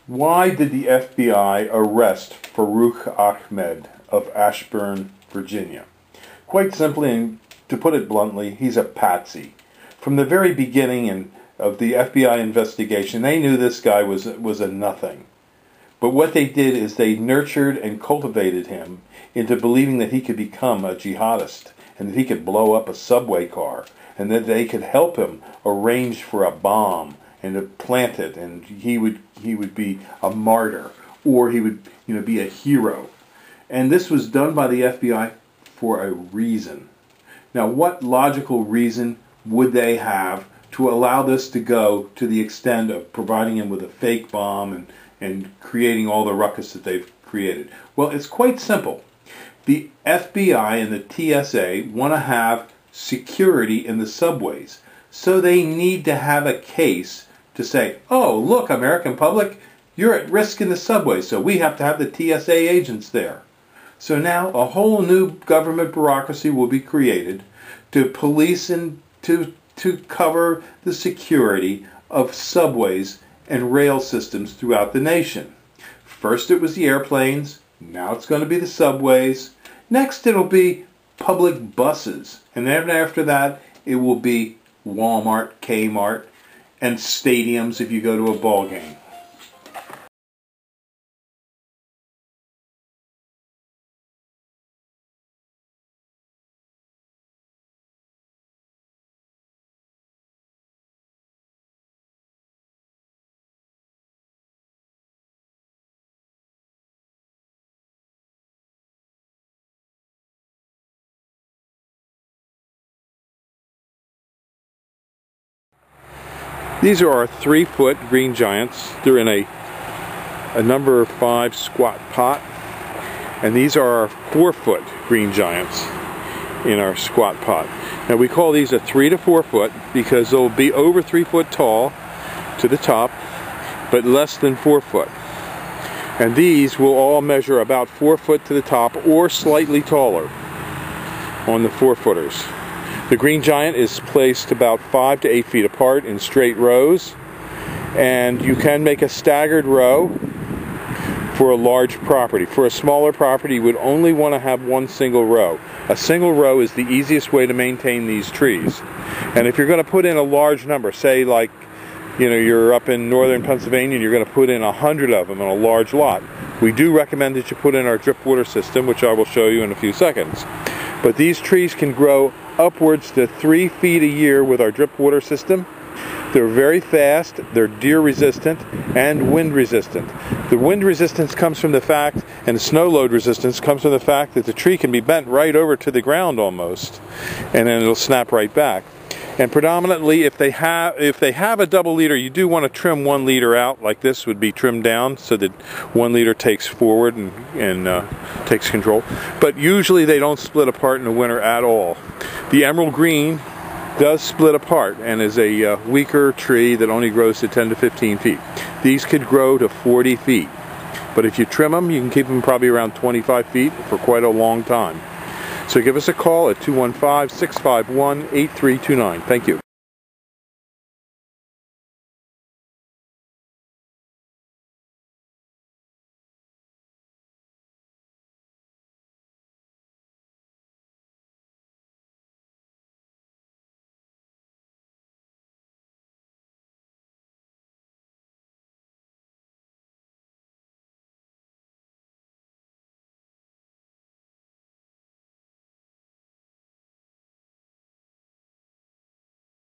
Why did the FBI arrest Farouk Ahmed of Ashburn, Virginia? Quite simply, and to put it bluntly, he's a patsy. From the very beginning of the FBI investigation, they knew this guy was a nothing. But what they did is they nurtured and cultivated him into believing that he could become a jihadist and that he could blow up a subway car and that they could help him arrange for a bomb and to plant it, and he would be a martyr, or he would be a hero. And this was done by the FBI for a reason. Now, what logical reason would they have to allow this to go to the extent of providing him with a fake bomb and creating all the ruckus that they've created? Well, it's quite simple. The FBI and the TSA want to have security in the subways, so they need to have a case to say, oh, look, American public, you're at risk in the subway, so we have to have the TSA agents there. So now a whole new government bureaucracy will be created to police and to cover the security of subways and rail systems throughout the nation. First it was the airplanes, now it's going to be the subways, next it'll be public buses, and then after that it will be Walmart, Kmart, and stadiums if you go to a ball game. These are our 3-foot green giants. They're in a number 5 squat pot. And these are our 4-foot green giants in our squat pot. Now we call these a 3 to 4 foot because they'll be over 3 foot tall to the top, but less than 4 foot. And these will all measure about 4 foot to the top or slightly taller on the 4-footers. The green giant is placed about 5 to 8 feet apart in straight rows, and you can make a staggered row for a large property. For a smaller property, you would only want to have one single row. A single row is the easiest way to maintain these trees. And if you're going to put in a large number, say like you're up in northern Pennsylvania and you're going to put in 100 of them on a large lot, we do recommend that you put in our drip water system, which I will show you in a few seconds. But these trees can grow upwards to 3 feet a year with our drip water system. They're very fast, they're deer resistant, and wind resistant. The wind resistance comes from the fact, and the snow load resistance comes from the fact that the tree can be bent right over to the ground almost, and then it'll snap right back. And predominantly, if they have a double leader, you do want to trim 1 leader out, like this would be trimmed down so that 1 leader takes forward and takes control. But usually they don't split apart in the winter at all. The emerald green does split apart and is a weaker tree that only grows to 10 to 15 feet. These could grow to 40 feet. But if you trim them, you can keep them probably around 25 feet for quite a long time. So give us a call at 215-651-8329. Thank you.